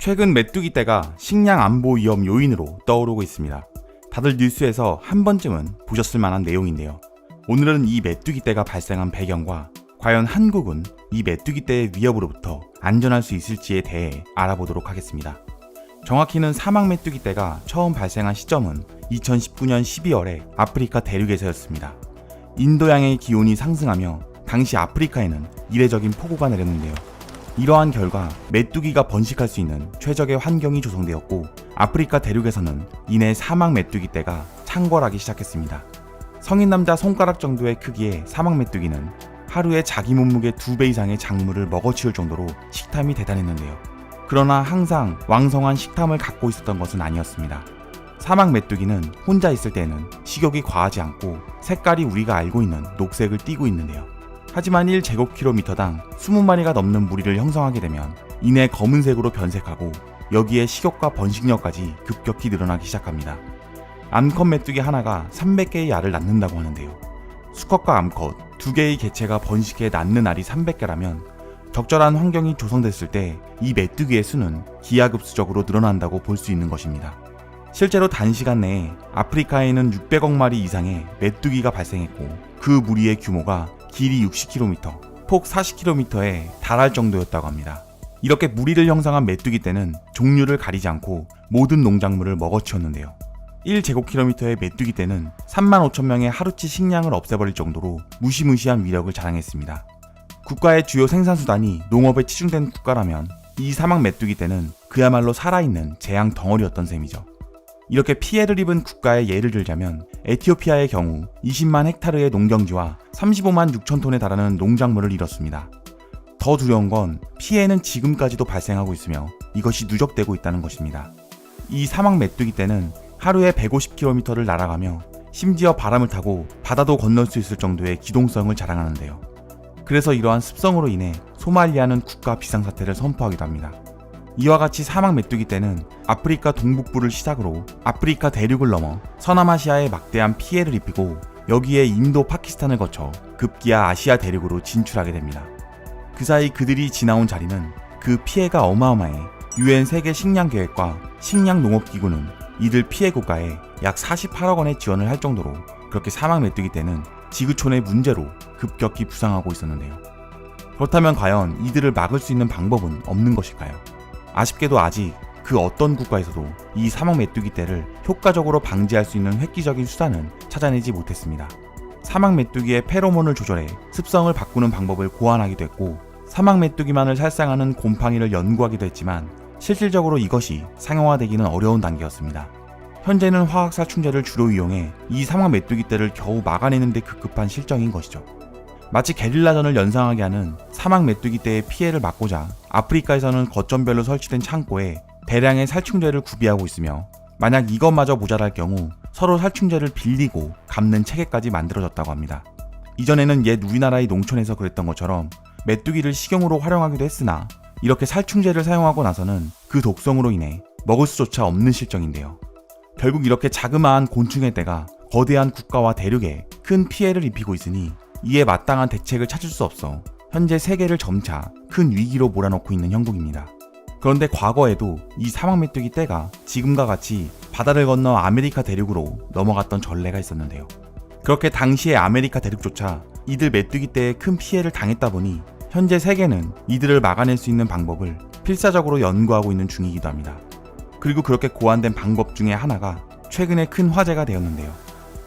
최근 메뚜기 떼가 식량 안보 위험 요인으로 떠오르고 있습니다. 다들 뉴스에서 한 번쯤은 보셨을 만한 내용인데요. 오늘은 이 메뚜기 떼가 발생한 배경과 과연 한국은 이 메뚜기 떼의 위협으로부터 안전할 수 있을지에 대해 알아보도록 하겠습니다. 정확히는 사막 메뚜기 떼가 처음 발생한 시점은 2019년 12월에 아프리카 대륙에서였습니다. 인도양의 기온이 상승하며 당시 아프리카에는 이례적인 폭우가 내렸는데요. 이러한 결과 메뚜기가 번식할 수 있는 최적의 환경이 조성되었고 아프리카 대륙에서는 이내 사막 메뚜기 떼가 창궐하기 시작했습니다. 성인 남자 손가락 정도의 크기의 사막 메뚜기는 하루에 자기 몸무게 2배 이상의 작물을 먹어치울 정도로 식탐이 대단했는데요. 그러나 항상 왕성한 식탐을 갖고 있었던 것은 아니었습니다. 사막 메뚜기는 혼자 있을 때는 식욕이 과하지 않고 색깔이 우리가 알고 있는 녹색을 띠고 있는데요. 하지만 1제곱킬로미터당 20마리가 넘는 무리를 형성하게 되면 이내 검은색으로 변색하고 여기에 식욕과 번식력까지 급격히 늘어나기 시작합니다. 암컷 메뚜기 하나가 300개의 알을 낳는다고 하는데요. 수컷과 암컷 두 개의 개체가 번식해 낳는 알이 300개라면 적절한 환경이 조성됐을 때 이 메뚜기의 수는 기하급수적으로 늘어난다고 볼 수 있는 것입니다. 실제로 단시간 내에 아프리카에는 600억 마리 이상의 메뚜기가 발생했고 그 무리의 규모가 길이 60km, 폭 40km에 달할 정도였다고 합니다. 이렇게 무리를 형성한 메뚜기 떼는 종류를 가리지 않고 모든 농작물을 먹어치웠는데요. 1제곱킬로미터의 메뚜기 떼는 35,000명의 하루치 식량을 없애버릴 정도로 무시무시한 위력을 자랑했습니다. 국가의 주요 생산수단이 농업에 치중된 국가라면 이 사막 메뚜기 떼는 그야말로 살아있는 재앙 덩어리였던 셈이죠. 이렇게 피해를 입은 국가의 예를 들자면 에티오피아의 경우 20만 헥타르의 농경지와 35만 6천 톤에 달하는 농작물을 잃었습니다. 더 두려운 건 피해는 지금까지도 발생하고 있으며 이것이 누적되고 있다는 것입니다. 이 사막 메뚜기 떼는 하루에 150km를 날아가며 심지어 바람을 타고 바다도 건널 수 있을 정도의 기동성을 자랑하는데요. 그래서 이러한 습성으로 인해 소말리아는 국가 비상사태를 선포하기도 합니다. 이와 같이 사막 메뚜기 떼는 아프리카 동북부를 시작으로 아프리카 대륙을 넘어 서남아시아에 막대한 피해를 입히고 여기에 인도, 파키스탄을 거쳐 급기야 아시아 대륙으로 진출하게 됩니다. 그 사이 그들이 지나온 자리는 그 피해가 어마어마해 UN 세계 식량계획과 식량농업기구는 이들 피해 국가에 약 48억 원의 지원을 할 정도로 그렇게 사막 메뚜기 떼는 지구촌의 문제로 급격히 부상하고 있었는데요. 그렇다면 과연 이들을 막을 수 있는 방법은 없는 것일까요? 아쉽게도 아직 그 어떤 국가에서도 이 사막 메뚜기 떼를 효과적으로 방지할 수 있는 획기적인 수단은 찾아내지 못했습니다. 사막 메뚜기의 페로몬을 조절해 습성을 바꾸는 방법을 고안하기도 했고 사막 메뚜기만을 살상하는 곰팡이를 연구하기도 했지만 실질적으로 이것이 상용화되기는 어려운 단계였습니다. 현재는 화학살충제를 주로 이용해 이 사막 메뚜기 떼를 겨우 막아내는 데 급급한 실정인 것이죠. 마치 게릴라전을 연상하게 하는 사막 메뚜기 떼의 피해를 막고자 아프리카에서는 거점별로 설치된 창고에 대량의 살충제를 구비하고 있으며 만약 이것마저 모자랄 경우 서로 살충제를 빌리고 갚는 체계까지 만들어졌다고 합니다. 이전에는 옛 우리나라의 농촌에서 그랬던 것처럼 메뚜기를 식용으로 활용하기도 했으나 이렇게 살충제를 사용하고 나서는 그 독성으로 인해 먹을 수조차 없는 실정인데요. 결국 이렇게 자그마한 곤충의 떼가 거대한 국가와 대륙에 큰 피해를 입히고 있으니 이에 마땅한 대책을 찾을 수 없어 현재 세계를 점차 큰 위기로 몰아넣고 있는 형국입니다. 그런데 과거에도 이 사막 메뚜기 떼가 지금과 같이 바다를 건너 아메리카 대륙으로 넘어갔던 전례가 있었는데요. 그렇게 당시의 아메리카 대륙조차 이들 메뚜기 떼에 큰 피해를 당했다 보니 현재 세계는 이들을 막아낼 수 있는 방법을 필사적으로 연구하고 있는 중이기도 합니다. 그리고 그렇게 고안된 방법 중에 하나가 최근에 큰 화제가 되었는데요.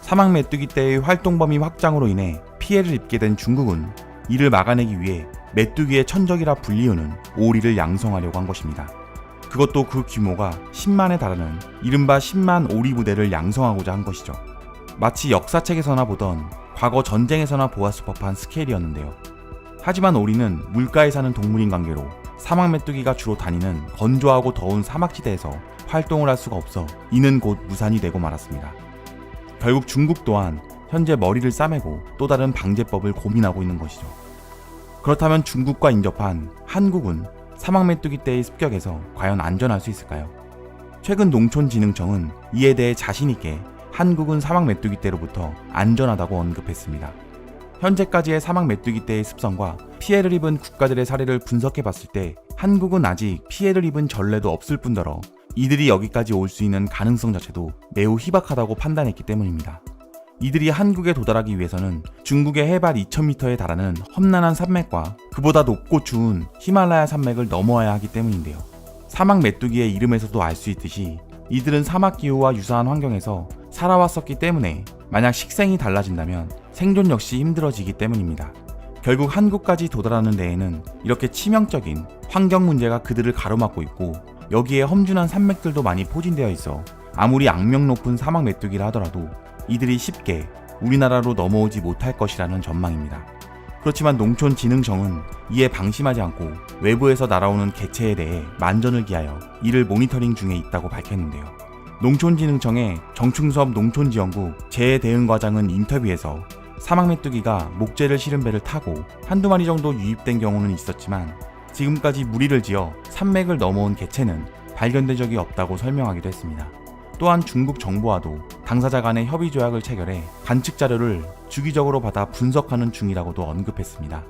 사막 메뚜기 떼의 활동 범위 확장으로 인해 피해를 입게 된 중국은 이를 막아내기 위해 메뚜기의 천적이라 불리우는 오리를 양성하려고 한 것입니다. 그것도 그 규모가 10만에 달하는 이른바 10만 오리 부대를 양성하고자 한 것이죠. 마치 역사책에서나 보던 과거 전쟁에서나 보았을 법한 스케일이었는데요. 하지만 오리는 물가에 사는 동물인 관계로 사막 메뚜기가 주로 다니는 건조하고 더운 사막지대에서 활동을 할 수가 없어 이는 곧 무산이 되고 말았습니다. 결국 중국 또한 현재 머리를 싸매고 또 다른 방제법을 고민하고 있는 것이죠. 그렇다면 중국과 인접한 한국은 사막 메뚜기 떼의 습격에서 과연 안전할 수 있을까요? 최근 농촌진흥청은 이에 대해 자신있게 한국은 사막 메뚜기 떼로부터 안전하다고 언급했습니다. 현재까지의 사막 메뚜기 떼의 습성과 피해를 입은 국가들의 사례를 분석해봤을 때 한국은 아직 피해를 입은 전례도 없을 뿐더러 이들이 여기까지 올 수 있는 가능성 자체도 매우 희박하다고 판단했기 때문입니다. 이들이 한국에 도달하기 위해서는 중국의 해발 2000m에 달하는 험난한 산맥과 그보다 높고 추운 히말라야 산맥을 넘어야 하기 때문인데요. 사막 메뚜기의 이름에서도 알 수 있듯이 이들은 사막 기후와 유사한 환경에서 살아왔었기 때문에 만약 식생이 달라진다면 생존 역시 힘들어지기 때문입니다. 결국 한국까지 도달하는 데에는 이렇게 치명적인 환경 문제가 그들을 가로막고 있고 여기에 험준한 산맥들도 많이 포진되어 있어 아무리 악명 높은 사막 메뚜기라 하더라도 이들이 쉽게 우리나라로 넘어오지 못할 것이라는 전망입니다. 그렇지만 농촌진흥청은 이에 방심하지 않고 외부에서 날아오는 개체에 대해 만전을 기하여 이를 모니터링 중에 있다고 밝혔는데요. 농촌진흥청의 정충섭 농촌지원국 재해대응과장은 인터뷰에서 사막메뚜기가 목재를 실은 배를 타고 한두 마리 정도 유입된 경우는 있었지만 지금까지 무리를 지어 산맥을 넘어온 개체는 발견된 적이 없다고 설명하기도 했습니다. 또한 중국 정부와도 당사자 간의 협의 조약을 체결해 관측 자료를 주기적으로 받아 분석하는 중이라고도 언급했습니다.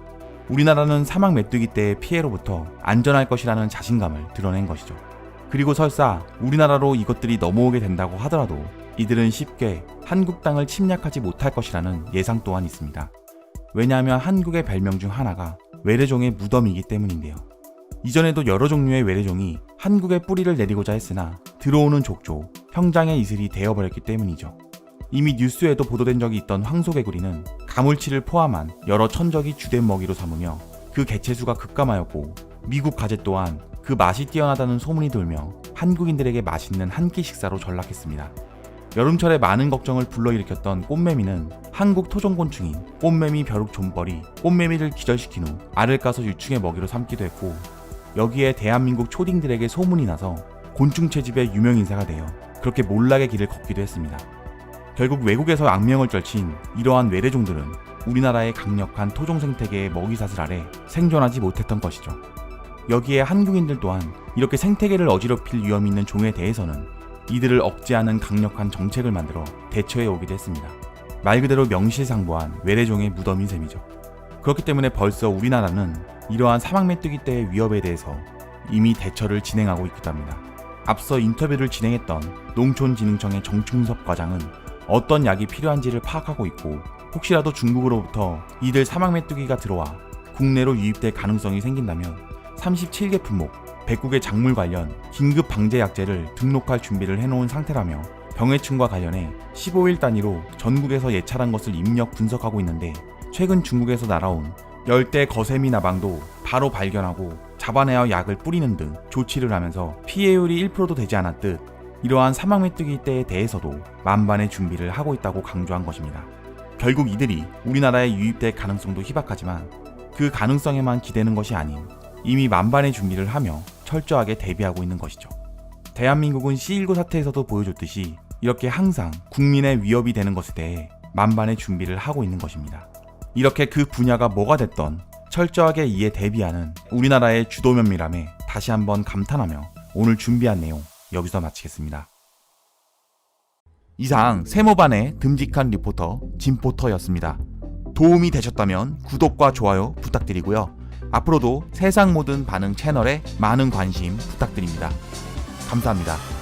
우리나라는 사막 메뚜기 떼의 피해로부터 안전할 것이라는 자신감을 드러낸 것이죠. 그리고 설사 우리나라로 이것들이 넘어오게 된다고 하더라도 이들은 쉽게 한국 땅을 침략하지 못할 것이라는 예상 또한 있습니다. 왜냐하면 한국의 별명 중 하나가 외래종의 무덤이기 때문인데요. 이전에도 여러 종류의 외래종이 한국에 뿌리를 내리고자 했으나 들어오는 족조, 형장의 이슬이 되어버렸기 때문이죠. 이미 뉴스에도 보도된 적이 있던 황소개구리는 가물치를 포함한 여러 천적이 주된 먹이로 삼으며 그 개체수가 급감하였고 미국 가재 또한 그 맛이 뛰어나다는 소문이 돌며 한국인들에게 맛있는 한 끼 식사로 전락했습니다. 여름철에 많은 걱정을 불러일으켰던 꽃매미는 한국 토종곤충인 꽃매미 벼룩존벌이 꽃매미를 기절시킨 후 알을 까서 유충의 먹이로 삼기도 했고 여기에 대한민국 초딩들에게 소문이 나서 곤충 채집의 유명 인사가 되어 그렇게 몰락의 길을 걷기도 했습니다. 결국 외국에서 악명을 떨친 이러한 외래종들은 우리나라의 강력한 토종 생태계의 먹이사슬 아래 생존하지 못했던 것이죠. 여기에 한국인들 또한 이렇게 생태계를 어지럽힐 위험이 있는 종에 대해서는 이들을 억제하는 강력한 정책을 만들어 대처해 오기도 했습니다. 말 그대로 명실상부한 외래종의 무덤인 셈이죠. 그렇기 때문에 벌써 우리나라는 이러한 사막메뚜기 떼의 위협에 대해서 이미 대처를 진행하고 있기도 합니다. 앞서 인터뷰를 진행했던 농촌진흥청의 정충섭 과장은 어떤 약이 필요한지를 파악하고 있고 혹시라도 중국으로부터 이들 사막메뚜기가 들어와 국내로 유입될 가능성이 생긴다면 37개 품목 109개 작물 관련 긴급 방제 약제를 등록할 준비를 해놓은 상태라며 병해충과 관련해 15일 단위로 전국에서 예찰한 것을 입력 분석하고 있는데 최근 중국에서 날아온 열대 거세미 나방도 바로 발견하고 잡아내어 약을 뿌리는 등 조치를 하면서 피해율이 1%도 되지 않았듯 이러한 사막메뚜기 떼에 대해서도 만반의 준비를 하고 있다고 강조한 것입니다. 결국 이들이 우리나라에 유입될 가능성도 희박하지만 그 가능성에만 기대는 것이 아닌 이미 만반의 준비를 하며 철저하게 대비하고 있는 것이죠. 대한민국은 C19 사태에서도 보여줬듯이 이렇게 항상 국민의 위협이 되는 것에 대해 만반의 준비를 하고 있는 것입니다. 이렇게 그 분야가 뭐가 됐던 철저하게 이에 대비하는 우리나라의 주도 면밀함에 다시 한번 감탄하며 오늘 준비한 내용 여기서 마치겠습니다. 이상 세모반의 듬직한 리포터 진포터였습니다. 도움이 되셨다면 구독과 좋아요 부탁드리고요. 앞으로도 세상 모든 반응 채널에 많은 관심 부탁드립니다. 감사합니다.